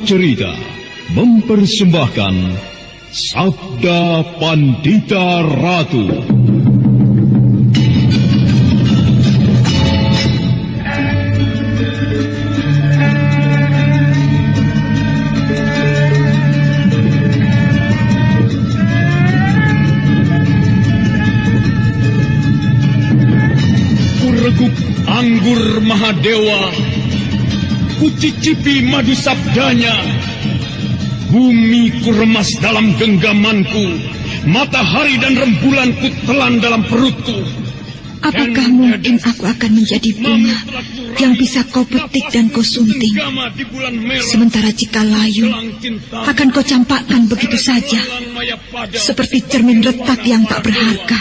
Cerita mempersembahkan Sabda Pandita Ratu. Kureguk anggur Mahadewa, kucicipi madu sabdanya. Bumi kuremas dalam genggamanku, matahari dan rembulan kutelan dalam perutku. Apakah mungkin aku akan menjadi bunga yang bisa kau petik dan kau sunting? Sementara jika layu, akan kau campakkan begitu saja, seperti cermin retak yang tak berharga.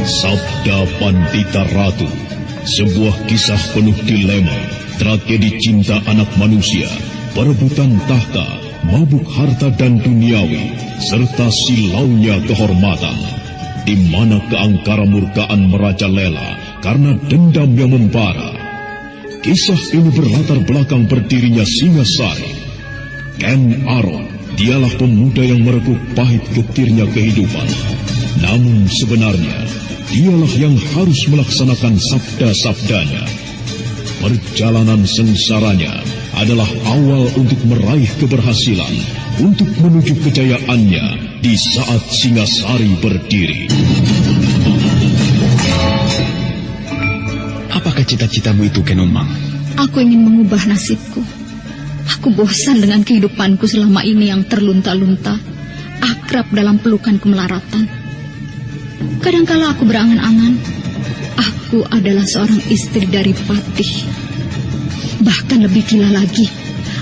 Sabda Pandita Ratu, sebuah kisah penuh dilema, tragedi cinta anak manusia, perebutan tahta, mabuk harta dan duniawi, serta silaunya kehormatan, di mana keangkara murkaan merajalela karena dendam yang membara. Kisah ini berlatar belakang berdirinya Singasari. Ken Arok, dialah pemuda yang merekuk pahit getirnya kehidupan. Namun sebenarnya, dialah yang harus melaksanakan sabda-sabdanya. Perjalanan sengsaranya adalah awal untuk meraih keberhasilan, untuk menuju kejayaannya di saat Singasari berdiri. Apakah cita-citamu itu, Ken Umang? Aku ingin mengubah nasibku. Aku bosan dengan kehidupanku selama ini yang terlunta-lunta, akrab dalam pelukan kemelaratan. Kadangkala aku berangan-angan, aku adalah seorang istri dari Patih. Bahkan lebih gila lagi,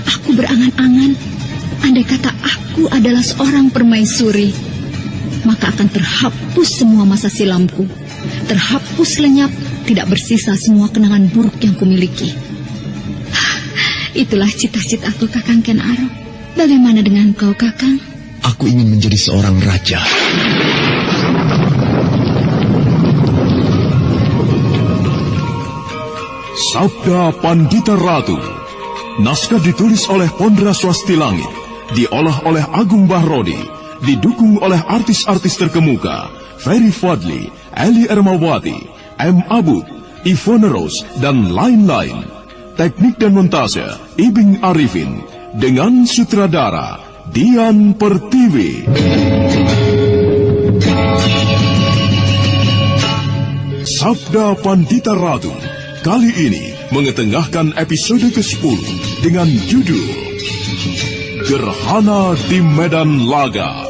aku berangan-angan, andai kata aku adalah seorang permaisuri, maka akan terhapus semua masa silamku, terhapus lenyap, tidak bersisa semua kenangan buruk yang kumiliki. Itulah cita-citaku, Kakang Ken Arok. Bagaimana dengan kau, Kakang? Aku ingin menjadi seorang raja. Sabda Pandita Ratu. Naskah ditulis oleh Pondra Swasti Langit, diolah oleh Agung Bahrodi, didukung oleh artis-artis terkemuka Ferry Fadli, Eli Ermawati, M. Abud, Ivone Rose, dan lain-lain. Teknik dan montase Ibing Arifin, dengan sutradara Dian Pertiwi. Sabda Pandita Ratu kali ini mengetengahkan episode ke-10 dengan judul Gerhana di Medan Laga.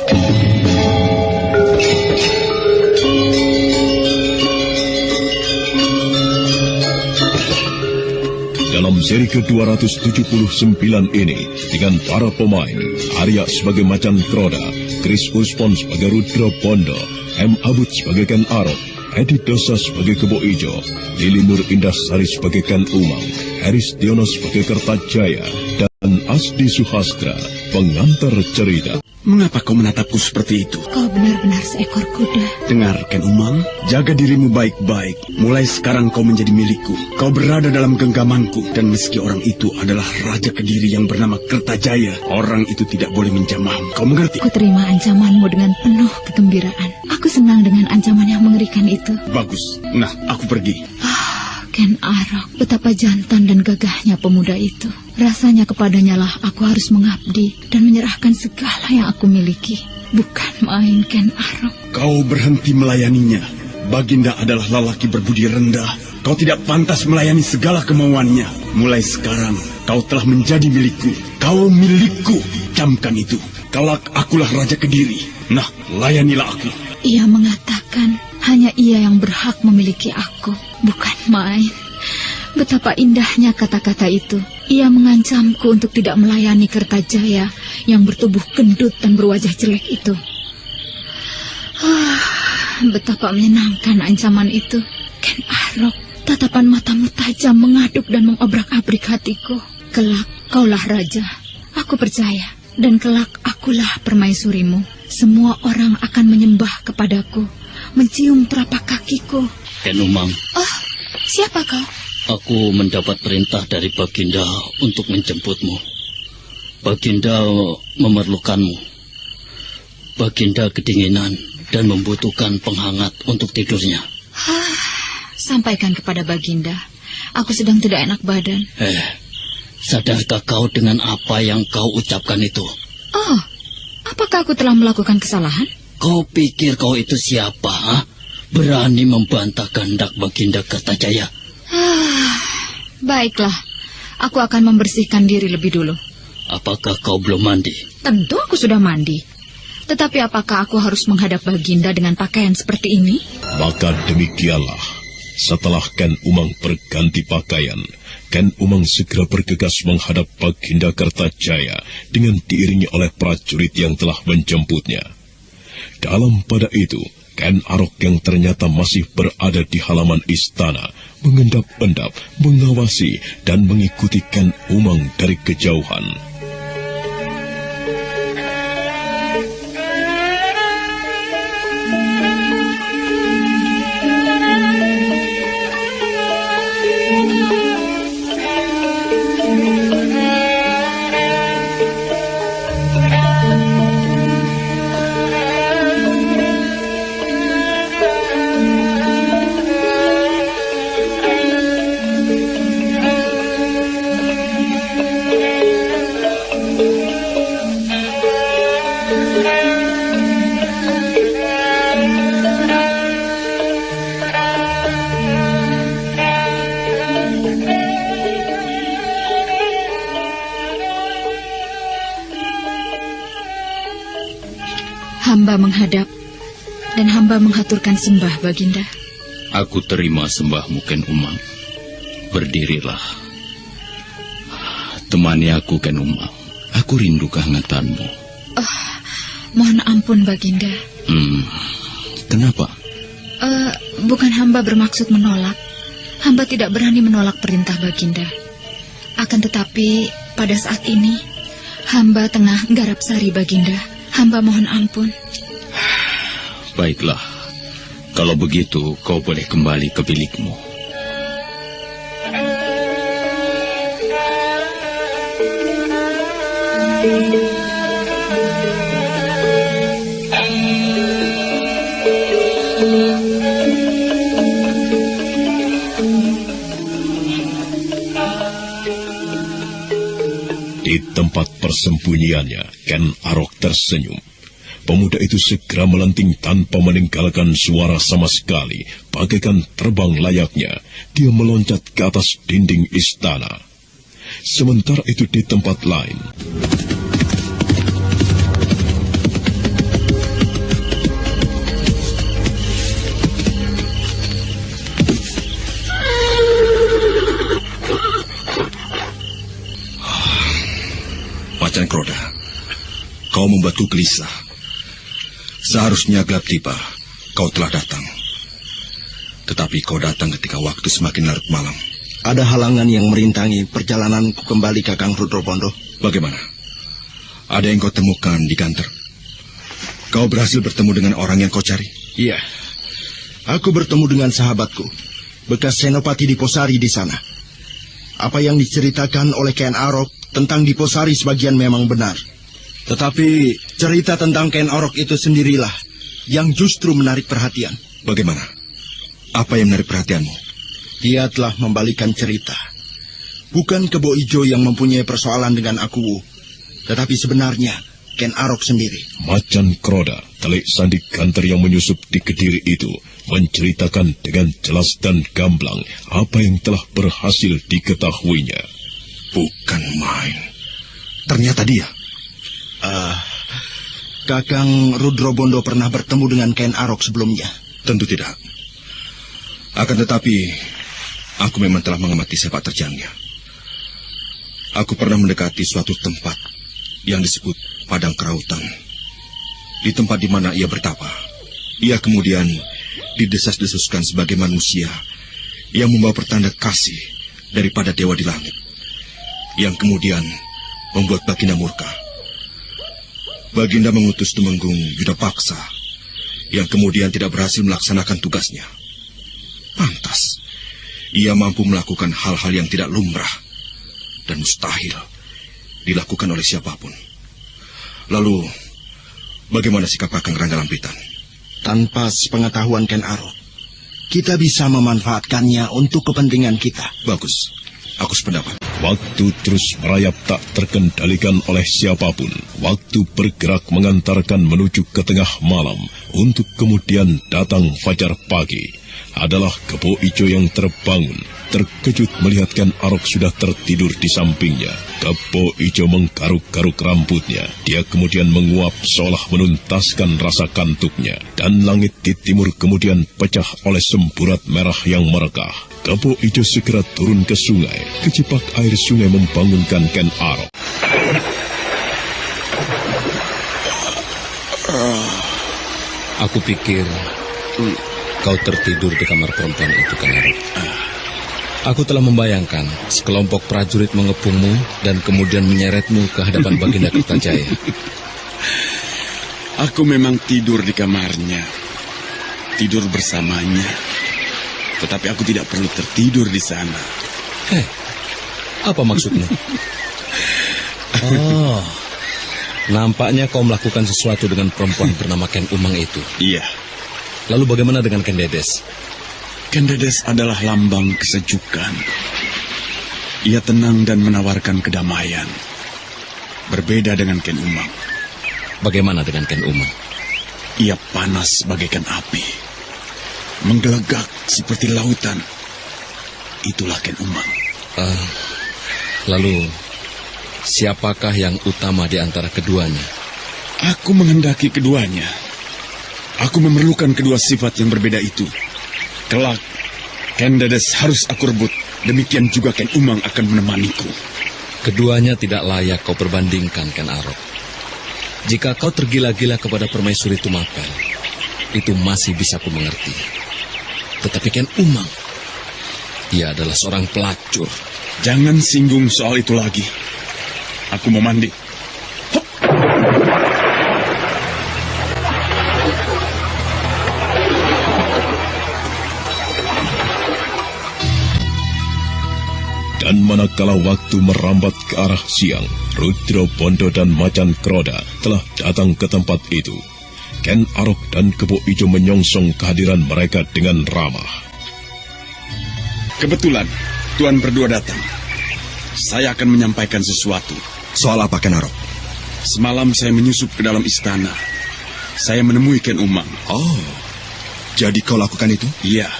Dalam seri ke-279 ini, dengan para pemain, Arya sebagai Macan Kroda, Chris Puspon sebagai Rudra Bondo, M. Abud sebagai Ken Arok, Edi Dosa sebagai Kebo Ijo, Lili Nur Indasari sebagai Ken Umang, Haris Diono sebagai Kertajaya, dan Asdi Suhastra, pengantar cerita. Mengapa kau menatapku seperti itu? Kau benar-benar seekor kuda. Dengar, Ken Umang, jaga dirimu baik-baik. Mulai sekarang kau menjadi milikku. Kau berada dalam genggamanku, dan meski orang itu adalah Raja Kediri yang bernama Kertajaya, orang itu tidak boleh menjamahmu. Kau mengerti? Aku terima ancamanmu dengan penuh kegembiraan. Aku senang dengan ancaman yang mengerikan itu. Bagus. Nah, aku pergi. Ken Arok, betapa jantan dan gagahnya pemuda itu. Rasanya kepadanya lah aku harus mengabdi dan menyerahkan segala yang aku miliki. Bukan main, Ken Arok. Kau berhenti melayaninya. Baginda adalah lelaki berbudi rendah. Kau tidak pantas melayani segala kemauannya. Mulai sekarang, kau telah menjadi milikku. Kau milikku. Camkan itu. Kelak akulah Raja Kediri. Nah, layanilah aku. Ia mengatakan hanya ia yang berhak memiliki aku. Bukan main. Betapa indahnya kata-kata itu. Ia mengancamku untuk tidak melayani Kertajaya yang bertubuh gendut dan berwajah jelek itu. Betapa menyenangkan ancaman itu. Ken Arok, tatapan matamu tajam mengaduk dan mengobrak-abrik hatiku. Kelak kaulah raja. Aku percaya. Dan kelak akulah permaisurimu. semua orang akan menyembah kepadaku, mencium telapak kakiku. Ken Umang, Oh, siapa kau? aku mendapat perintah dari Baginda untuk menjemputmu. Baginda memerlukanmu. Baginda kedinginan dan membutuhkan penghangat untuk tidurnya. Sampaikan kepada Baginda, aku sedang tidak enak badan. Sadarkah kau dengan apa yang kau ucapkan itu? Oh, apakah aku telah melakukan kesalahan? Kau pikir kau itu siapa, ha? Berani membantah kehendak Baginda Kertajaya? Baiklah, aku akan membersihkan diri lebih dulu. Apakah kau belum mandi? Tentu aku sudah mandi. Tetapi apakah aku harus menghadap Baginda dengan pakaian seperti ini? Maka demikianlah, setelah Ken Umang berganti pakaian, Ken Umang segera bergegas menghadap Baginda Kertajaya dengan diiringi oleh prajurit yang telah menjemputnya. Dalam pada itu, Ken Arok yang ternyata masih berada di halaman istana, mengendap-endap, mengawasi, dan mengikuti Ken Umang dari kejauhan. Hamba menghadap, dan hamba menghaturkan sembah, Baginda. Aku terima sembahmu, Ken Umang. Berdirilah. Temani aku, Ken Umang. Aku rindu kehangatanmu. Mohon ampun, Baginda. Kenapa? Bukan hamba bermaksud menolak. Hamba tidak berani menolak perintah Baginda. Akan tetapi, pada saat ini, hamba tengah garap sari, Baginda. Hamba mohon ampun. Baiklah. Kalau begitu, kau boleh kembali ke bilikmu. Di tempat persembunyiannya, Ken Arok tersenyum. Pemuda itu segera melenting tanpa meninggalkan suara sama sekali. Bagaikan terbang layaknya, dia meloncat ke atas dinding istana. Sementara itu di tempat lain, Macan Kroda, kau membuatku gelisah. Seharusnya gelap tiba, kau telah datang. Tetapi kau datang ketika waktu semakin larut malam. Ada halangan yang merintangi perjalananku kembali Kakang Rudrobondo. Bagaimana? Ada yang kau temukan di kantor? Kau berhasil bertemu dengan orang yang kau cari? Iya, aku bertemu dengan sahabatku, bekas senopati Diposari di sana. Apa yang diceritakan oleh Ken Arok tentang Diposari sebagian memang benar. Tetapi cerita tentang Ken Arok itu sendirilah yang justru menarik perhatian. Bagaimana? Apa yang menarik perhatianmu? Dia telah membalikan cerita. Bukan Kebo Ijo yang mempunyai persoalan dengan Akuwu, tetapi sebenarnya Ken Arok sendiri. Macan Kroda, telik sandi kantor yang menyusup di Kediri itu, menceritakan dengan jelas dan gamblang apa yang telah berhasil diketahuinya. Bukan main. Ternyata dia. Kakang Rudrobondo pernah bertemu dengan Ken Arok sebelumnya? Tentu tidak. Akan tetapi, aku memang telah mengamati sepak terjangnya. Aku pernah mendekati suatu tempat yang disebut Padang Kerautan. Di tempat di mana ia bertapa, ia kemudian didesas-desuskan sebagai manusia yang membawa pertanda kasih daripada dewa di langit, yang kemudian membuat Baginda murka. Baginda mengutus Tumenggung Yudapaksa yang kemudian tidak berhasil melaksanakan tugasnya. Pantas, ia mampu melakukan hal-hal yang tidak lumrah dan mustahil dilakukan oleh siapapun. Lalu, bagaimana sikap Kakang Ranggalampitan? Tanpa sepengetahuan Ken Arok, kita bisa memanfaatkannya untuk kepentingan kita. Bagus, aku sependapat. Waktu terus merayap tak terkendalikan oleh siapapun. Waktu bergerak mengantarkan menuju ke tengah malam untuk kemudian datang fajar pagi. Adalah Kebo Ijo yang terbangun, terkejut melihat Ken Arok sudah tertidur di sampingnya. Kebo Ijo menggaruk-garuk rambutnya. Dia kemudian menguap seolah menuntaskan rasa kantuknya. Dan langit di timur kemudian pecah oleh semburat merah yang merekah. Kebo Ijo segera turun ke sungai. Kecipak air sungai membangunkan Ken Arok. Aku pikir kau tertidur di kamar perempuan itu, Ken Arok. Aku telah membayangkan sekelompok prajurit mengepungmu dan kemudian menyeretmu ke hadapan Baginda Kertajaya. Aku memang tidur di kamarnya, tidur bersamanya. Tetapi aku tidak perlu tertidur di sana. Apa maksudmu? Oh, nampaknya kau melakukan sesuatu dengan perempuan bernama Ken Umang itu. Iya. Lalu bagaimana dengan Ken Dedes? Ken Dedes adalah lambang kesejukan. Ia tenang dan menawarkan kedamaian. Berbeda dengan Ken Umang. Bagaimana dengan Ken Umang? Ia panas bagaikan api, menggelegak seperti lautan. Itulah Ken Umang. Lalu, siapakah yang utama di antara keduanya? Aku menghendaki keduanya. Aku memerlukan kedua sifat yang berbeda itu. Kelak, Ken Dedes harus aku rebut. Demikian juga Ken Umang akan menemaniku. Keduanya tidak layak kau perbandingkan, Ken Arok. Jika kau tergila-gila kepada Permaisuri Tumapel, itu masih bisa ku mengerti. Tetapi Ken Umang, ia adalah seorang pelacur. Jangan singgung soal itu lagi. Aku mau mandi. Hop. Dan manakala waktu merambat ke arah siang, Rudro Bondo dan Macan Kroda telah datang ke tempat itu. Ken Arok dan Kebo Ijo menyongsong kehadiran mereka dengan ramah. Kebetulan, Tuan berdua datang. Saya akan menyampaikan sesuatu. Soal apa, Ken Arok? Semalam saya menyusup ke dalam istana. Saya menemui Ken Umang. Oh, jadi kau lakukan itu? Iya.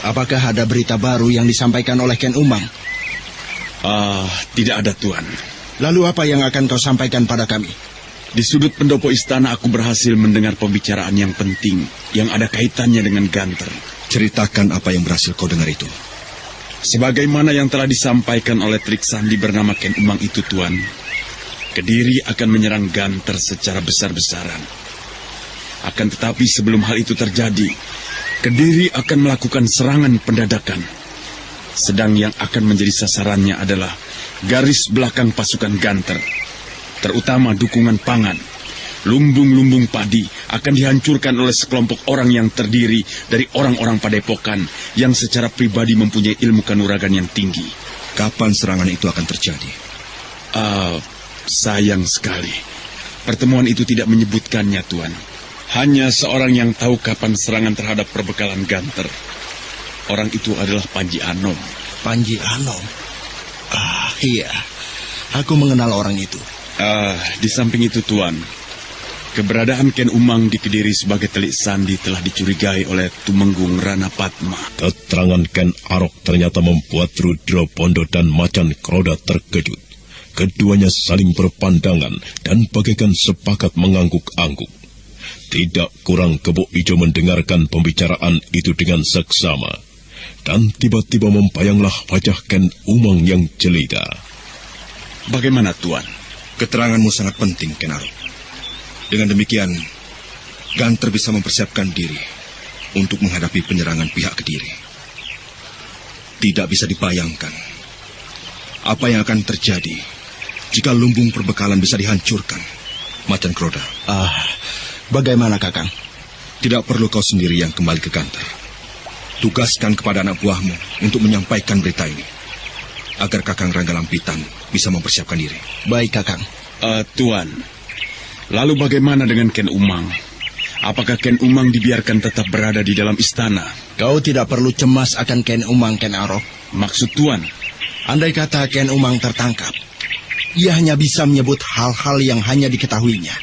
Apakah ada berita baru yang disampaikan oleh Ken Umang? Tidak ada, Tuan. Lalu apa yang akan kau sampaikan pada kami? Di sudut pendopo istana aku berhasil mendengar pembicaraan yang penting yang ada kaitannya dengan Ganter. Ceritakan apa yang berhasil kau dengar itu. Sebagaimana yang telah disampaikan oleh Trik Sandi bernama Ken Umang itu, Tuan, Kediri akan menyerang Ganter secara besar-besaran. Akan tetapi sebelum hal itu terjadi, Kediri akan melakukan serangan pendadakan. Sedang yang akan menjadi sasarannya adalah garis belakang pasukan Ganter, terutama dukungan pangan. Lumbung-lumbung padi akan dihancurkan oleh sekelompok orang yang terdiri dari orang-orang padepokan yang secara pribadi mempunyai ilmu kanuragan yang tinggi. Kapan serangan itu akan terjadi? Sayang sekali, pertemuan itu tidak menyebutkannya, Tuan. Hanya seorang yang tahu kapan serangan terhadap perbekalan Ganter. Orang itu adalah Panji Anom. Panji Anom? Iya. Aku mengenal orang itu. Di samping itu, Tuan, keberadaan Ken Umang di Kediri sebagai telik sandi telah dicurigai oleh Tumenggung Rana Padma. Keterangan Ken Arok ternyata membuat Rudro Bondo dan Macan Kroda terkejut. Keduanya saling berpandangan dan bagaikan sepakat mengangguk-angguk. Tidak kurang Kebo Ijo mendengarkan pembicaraan itu dengan seksama. Dan tiba-tiba membayanglah wajah Ken Umang yang jelita. Bagaimana, Tuan? Keteranganmu sangat penting, Ken Arok. Dengan demikian, Ganter bisa mempersiapkan diri untuk menghadapi penyerangan pihak Kediri. Tidak bisa dibayangkan apa yang akan terjadi jika lumbung perbekalan bisa dihancurkan. Macan Kroda. Bagaimana Kakang? Tidak perlu kau sendiri yang kembali ke kantor. Tugaskan kepada anak buahmu untuk menyampaikan berita ini, agar Kakang Ranggalampitan bisa mempersiapkan diri. Baik Kakang. Tuan, lalu bagaimana dengan Ken Umang? Apakah Ken Umang dibiarkan tetap berada di dalam istana? Kau tidak perlu cemas akan Ken Umang, Ken Arok. Maksud Tuan? Andai kata Ken Umang tertangkap, ia hanya bisa menyebut hal-hal yang hanya diketahuinya.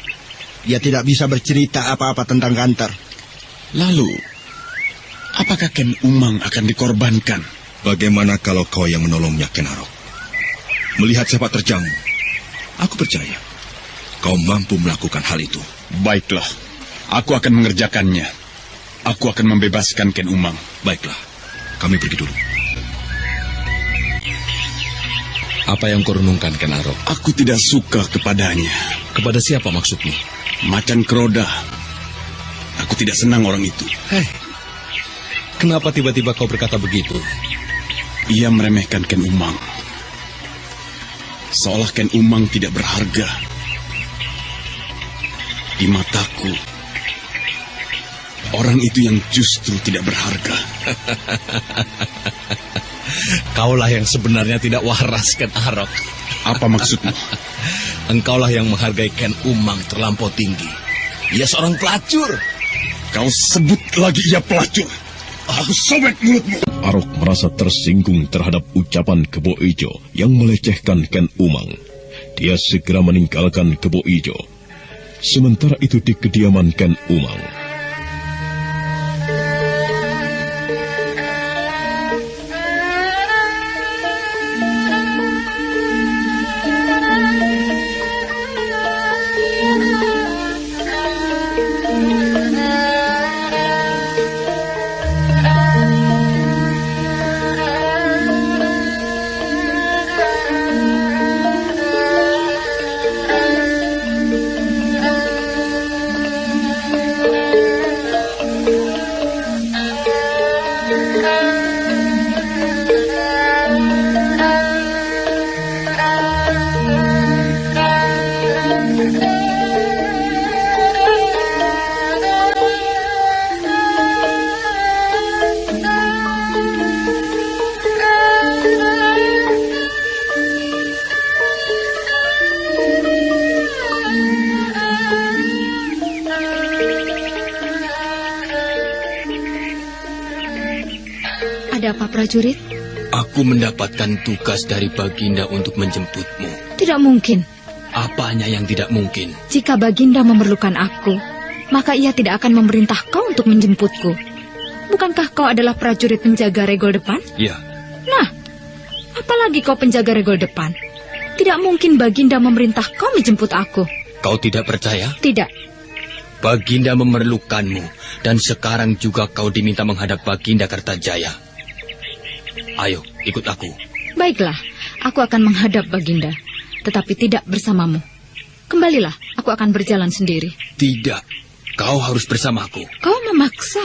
Ia tidak bisa bercerita apa-apa tentang Ganter. Lalu, apakah Ken Umang akan dikorbankan? Bagaimana kalau kau yang menolongnya, Ken Arok? Melihat sepak terjangmu, aku percaya kau mampu melakukan hal itu. Baiklah, aku akan mengerjakannya. Aku akan membebaskan Ken Umang. Baiklah, kami pergi dulu. Apa yang kau renungkan, Ken Arok? Aku tidak suka kepadanya. Kepada siapa maksudmu? Macan Kroda. Aku tidak senang orang itu. Hei, kenapa tiba-tiba kau berkata begitu? Ia meremehkan Ken Umang. Seolah Ken Umang tidak berharga. Di mataku, orang itu yang justru tidak berharga. Kaulah yang sebenarnya tidak waras, Ken Arok. Apa maksudmu? Engkaulah yang menghargai Ken Umang terlampau tinggi. Ia seorang pelacur. Kau sebut lagi ia pelacur. Aku sobek mulutmu. Arok merasa tersinggung terhadap ucapan Kebo Ijo yang melecehkan Ken Umang. Dia segera meninggalkan Kebo Ijo. Sementara itu di kediaman Ken Umang, Ada apa, prajurit? Aku mendapatkan tugas dari Baginda untuk menjemputmu. Tidak mungkin. Apanya yang tidak mungkin? Jika Baginda memerlukan aku, maka ia tidak akan memerintah kau untuk menjemputku. Bukankah kau adalah prajurit penjaga regol depan? Ya. Nah, apalagi kau penjaga regol depan? Tidak mungkin Baginda memerintah kau menjemput aku. Kau tidak percaya? Tidak. Baginda memerlukanmu, dan sekarang juga kau diminta menghadap Baginda Kertajaya. Ayo, ikut aku. Baiklah, aku akan menghadap Baginda, tetapi tidak bersamamu. Kembalilah, aku akan berjalan sendiri. Tidak, kau harus bersamaku. Kau memaksa.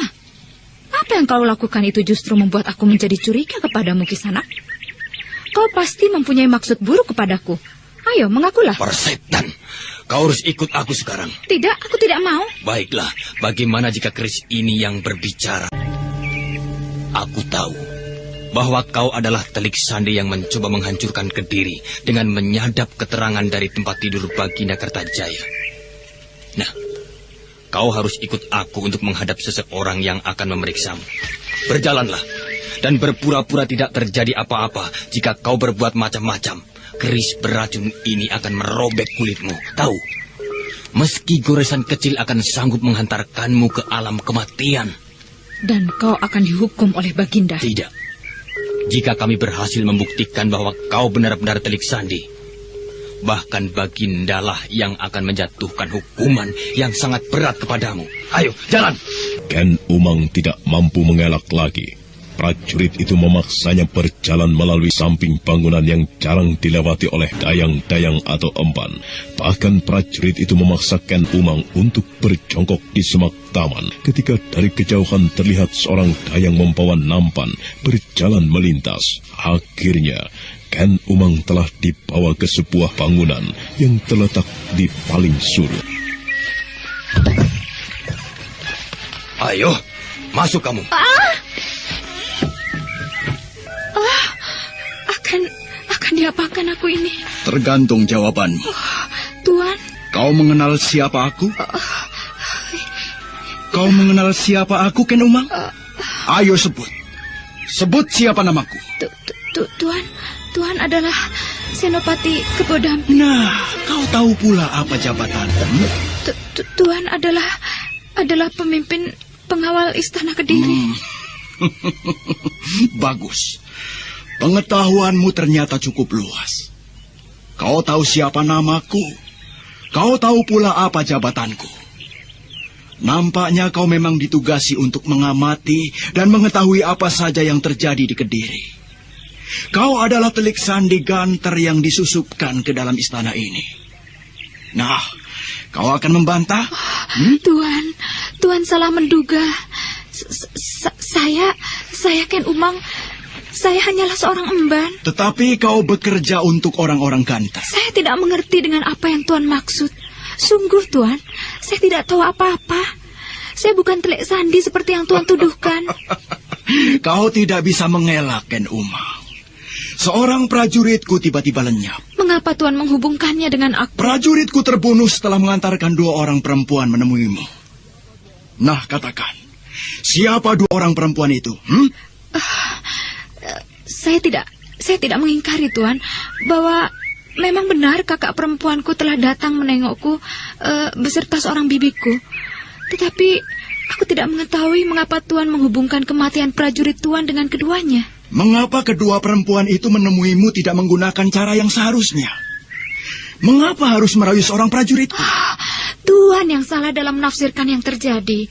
Apa yang kau lakukan itu justru membuat aku menjadi curiga kepadamu, Kisanak. Kau pasti mempunyai maksud buruk kepadaku. Ayo, mengakulah. Persetan, kau harus ikut aku sekarang. Tidak, aku tidak mau. Baiklah, bagaimana jika keris ini yang berbicara? Aku tahu bahwa kau adalah Telik Sandi yang mencoba menghancurkan Kediri dengan menyadap keterangan dari tempat tidur Baginda Kertajaya. Nah, kau harus ikut aku untuk menghadap seseorang yang akan memeriksamu. Berjalanlah, dan berpura-pura tidak terjadi apa-apa. Jika kau berbuat macam-macam, keris beracun ini akan merobek kulitmu. Tahu, meski goresan kecil akan sanggup menghantarkanmu ke alam kematian. Dan kau akan dihukum oleh Baginda. Tidak. Jika kami berhasil membuktikan bahwa kau benar-benar Telik Sandi, bahkan Bagindalah yang akan menjatuhkan hukuman yang sangat berat kepadamu. Ayo, jalan! Ken Umang tidak mampu mengelak lagi. Prajurit itu memaksanya berjalan melalui samping bangunan yang jarang dilewati oleh dayang-dayang atau empan. Bahkan prajurit itu memaksa Ken Umang untuk berjongkok di semak taman ketika dari kejauhan terlihat seorang dayang membawa nampan berjalan melintas. Akhirnya, Ken Umang telah dibawa ke sebuah bangunan yang terletak di paling sudut. Ayo, masuk kamu. Akan diapakan aku ini? Tergantung jawabanmu. Tuan. Kau mengenal siapa aku? Kau mengenal siapa aku, Ken Umang? Ayo sebut. Sebut siapa namaku. Tuan adalah Senopati Kebodampi. Nah, kau tahu pula apa jabatanmu? Tuan adalah pemimpin pengawal Istana Kediri. Bagus. Pengetahuanmu ternyata cukup luas. Kau tahu siapa namaku. Kau tahu pula apa jabatanku. Nampaknya kau memang ditugasi untuk mengamati dan mengetahui apa saja yang terjadi di Kediri. Kau adalah telik sandi Ganter yang disusupkan ke dalam istana ini. Nah, kau akan membantah? Tuan salah menduga. Saya Ken Umang. Saya hanyalah seorang emban. Tetapi kau bekerja untuk orang-orang Ganter. Saya tidak mengerti dengan apa yang Tuan maksud. Sungguh, Tuan, saya tidak tahu apa-apa. Saya bukan telik sandi seperti yang Tuan tuduhkan. Kau tidak bisa mengelak, Ken Umang. Seorang prajuritku tiba-tiba lenyap. Mengapa Tuan menghubungkannya dengan aku? Prajuritku terbunuh setelah mengantarkan 2 orang perempuan menemuimu. Nah, katakan, siapa 2 orang perempuan itu? Saya tidak mengingkari, Tuan, bahwa memang benar kakak perempuanku telah datang menengokku beserta seorang bibiku. Tetapi aku tidak mengetahui mengapa Tuan menghubungkan kematian prajurit Tuan dengan keduanya. Mengapa kedua perempuan itu menemuimu tidak menggunakan cara yang seharusnya? Mengapa harus merayu seorang prajuritku? Tuan yang salah dalam menafsirkan yang terjadi.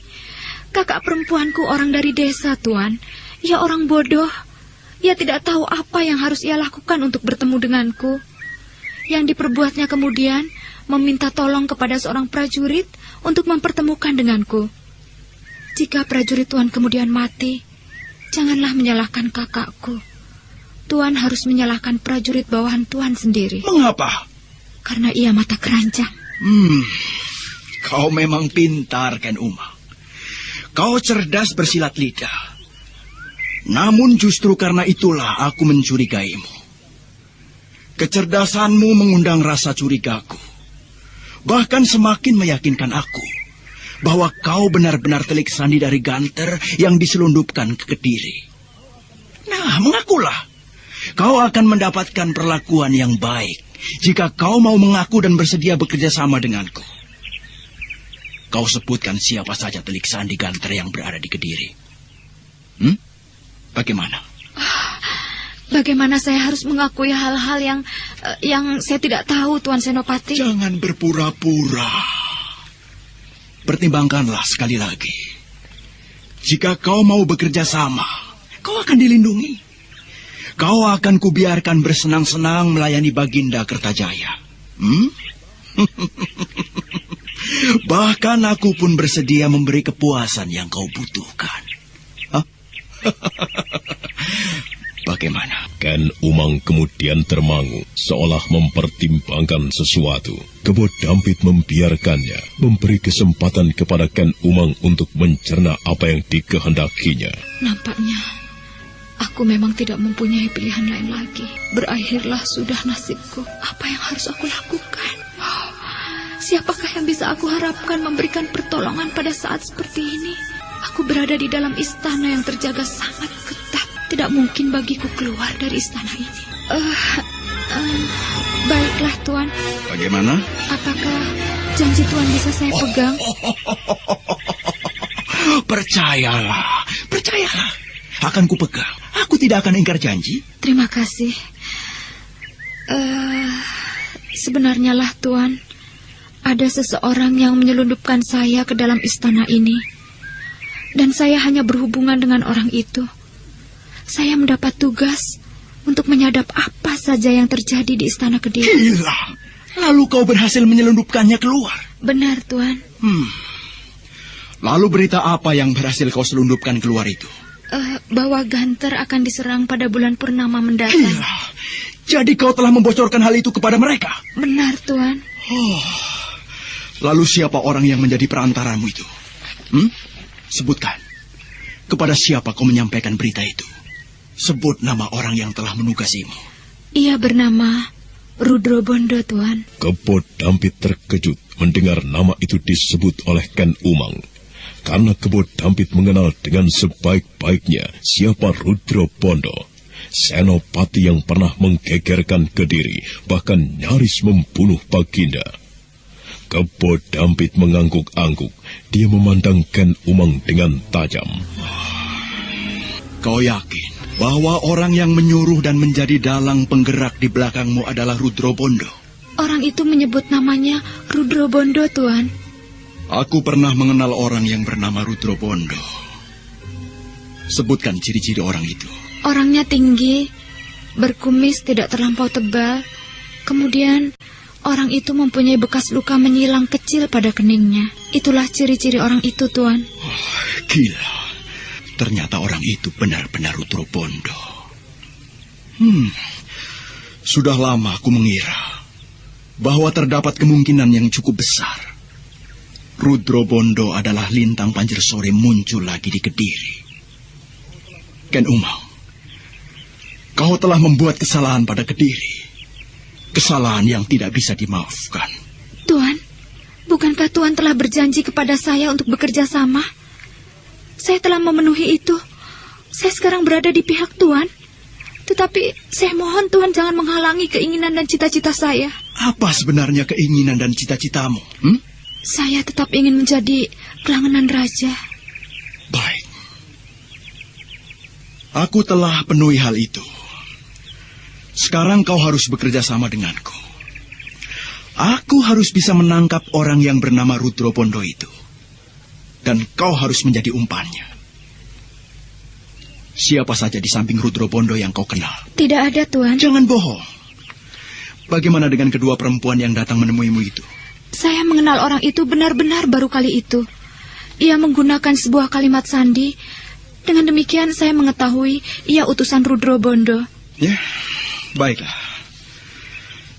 Kakak perempuanku orang dari desa, Tuan. Ia orang bodoh. Ia tidak tahu apa yang harus ia lakukan untuk bertemu denganku. Yang diperbuatnya kemudian meminta tolong kepada seorang prajurit untuk mempertemukan denganku. Jika prajurit Tuan kemudian mati, janganlah menyalahkan kakakku. Tuan harus menyalahkan prajurit bawahan Tuan sendiri. Mengapa? Karena ia mata keranjang. Kau memang pintar, Ken Umang. Kau cerdas bersilat lidah. Namun justru karena itulah aku mencurigaimu. Kecerdasanmu mengundang rasa curigaku. Bahkan semakin meyakinkan aku bahwa kau benar-benar telik sandi dari Ganter yang diselundupkan ke Kediri. Nah, mengakulah. Kau akan mendapatkan perlakuan yang baik jika kau mau mengaku dan bersedia bekerja sama denganku. Kau sebutkan siapa saja telik sandi Ganter yang berada di Kediri. Bagaimana? Bagaimana saya harus mengakui hal-hal yang saya tidak tahu, Tuan Senopati? Jangan berpura-pura. Pertimbangkanlah sekali lagi. Jika kau mau bekerja sama, kau akan dilindungi. Kau akan kubiarkan bersenang-senang melayani Baginda Kertajaya. Bahkan aku pun bersedia memberi kepuasan yang kau butuhkan. Bagaimana? Ken Umang kemudian termangu, seolah mempertimbangkan sesuatu. Kebo Dampit membiarkannya, memberi kesempatan kepada Ken Umang untuk mencerna apa yang dikehendakinya. Nampaknya aku memang tidak mempunyai pilihan lain lagi. Berakhirlah sudah nasibku. Apa yang harus aku lakukan? Siapakah yang bisa aku harapkan memberikan pertolongan pada saat seperti ini? Aku berada di dalam istana yang terjaga sangat ketat. Tidak mungkin bagiku keluar dari istana ini. Baiklah, Tuan. Bagaimana? Apakah janji Tuan bisa saya pegang? Percayalah. Akan kupegang. Aku tidak akan ingkar janji. Terima kasih. Sebenarnya lah, Tuan, ada seseorang yang menyelundupkan saya ke dalam istana ini. Dan saya hanya berhubungan dengan orang itu. Saya mendapat tugas untuk menyadap apa saja yang terjadi di istana Kediri. Gila. Lalu kau berhasil menyelundupkannya keluar? Benar, Tuan. Lalu berita apa yang berhasil kau selundupkan keluar itu? Bahwa Ganter akan diserang pada bulan purnama mendatang. Gila. Jadi kau telah membocorkan hal itu kepada mereka? Benar, Tuan. Lalu siapa orang yang menjadi perantaramu itu? Sebutkan, kepada siapa kau menyampaikan berita itu? Sebut nama orang yang telah menugasimu. Ia bernama Rudro Bondo, Tuan. Kebo Dampit terkejut mendengar nama itu disebut oleh Ken Umang. Karena Kebo Dampit mengenal dengan sebaik-baiknya siapa Rudro Bondo, senopati yang pernah menggegerkan Kediri, bahkan nyaris membunuh Baginda. Kebo Dampit mengangguk-angguk. Dia memandang Ken Umang dengan tajam. Kau yakin bahwa orang yang menyuruh dan menjadi dalang penggerak di belakangmu adalah Rudro Bondo? Orang itu menyebut namanya Rudro Bondo, Tuan. Aku pernah mengenal orang yang bernama Rudro Bondo. Sebutkan ciri-ciri orang itu. Orangnya tinggi, berkumis tidak terlampau tebal. Kemudian orang itu mempunyai bekas luka menyilang kecil pada keningnya. Itulah ciri-ciri orang itu, Tuan. Gila. Ternyata orang itu benar-benar Rudro Bondo. Sudah lama aku mengira bahwa terdapat kemungkinan yang cukup besar Rudro Bondo adalah lintang Panjer Sore muncul lagi di Kediri. Ken Umang, kau telah membuat kesalahan pada Kediri. Kesalahan yang tidak bisa dimaafkan. Tuan, bukankah Tuan telah berjanji kepada saya untuk bekerja sama? Saya telah memenuhi itu. Saya sekarang berada di pihak Tuan. Tetapi saya mohon Tuan jangan menghalangi keinginan dan cita-cita saya. Apa sebenarnya keinginan dan cita-citamu? Saya tetap ingin menjadi kelangenan raja. Baik. Aku telah penuhi hal itu. Sekarang kau harus bekerja sama denganku. Aku harus bisa menangkap orang yang bernama Rudro Bondo itu. Dan kau harus menjadi umpannya. Siapa saja di samping Rudro Bondo yang kau kenal? Tidak ada, Tuan. Jangan bohong. Bagaimana dengan kedua perempuan yang datang menemuimu itu? Saya mengenal orang itu benar-benar baru kali itu. Ia menggunakan sebuah kalimat sandi. Dengan demikian saya mengetahui ia utusan Rudro Bondo. Ya, baiklah.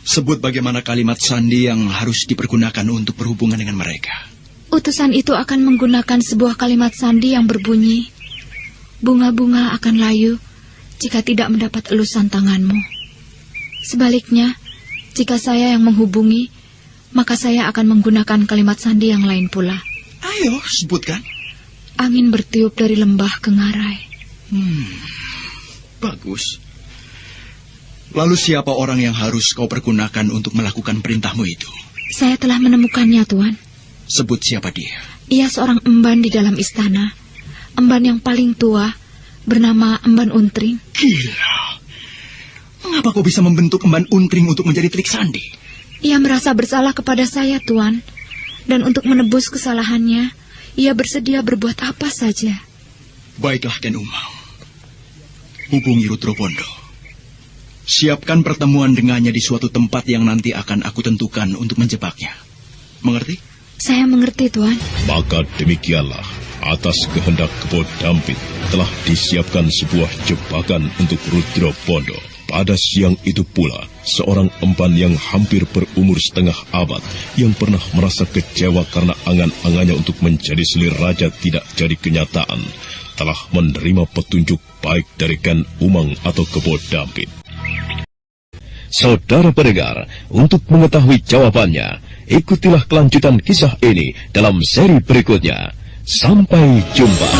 Sebut bagaimana kalimat sandi yang harus dipergunakan untuk berhubungan dengan mereka. Utusan itu akan menggunakan sebuah kalimat sandi yang berbunyi, bunga-bunga akan layu jika tidak mendapat elusan tanganmu. Sebaliknya, jika saya yang menghubungi, maka saya akan menggunakan kalimat sandi yang lain pula. Ayo, sebutkan. Angin bertiup dari lembah ke ngarai. Bagus. Lalu siapa orang yang harus kau pergunakan untuk melakukan perintahmu itu? Saya telah menemukannya, Tuan. Sebut siapa dia. Ia seorang emban di dalam istana. Emban yang paling tua, bernama Emban Untring. Gila. Mengapa kau bisa membentuk Emban Untring untuk menjadi telik sandi? Ia merasa bersalah kepada saya, Tuan. Dan untuk menebus kesalahannya, ia bersedia berbuat apa saja. Baiklah, Ken Umang. Hubungi Rudro Bondo. Siapkan pertemuan dengannya di suatu tempat yang nanti akan aku tentukan untuk menjebaknya. Mengerti? Saya mengerti, Tuan. Maka demikianlah, atas kehendak Kebo Dampit telah disiapkan sebuah jebakan untuk Rudro Bondo. Pada siang itu pula, seorang emban yang hampir berumur setengah abad, yang pernah merasa kecewa karena angan-angannya untuk menjadi selir raja tidak jadi kenyataan, telah menerima petunjuk baik dari Ken Umang atau Kebo Dampit. Saudara pendengar, untuk mengetahui jawabannya, ikutilah kelanjutan kisah ini dalam seri berikutnya. Sampai jumpa.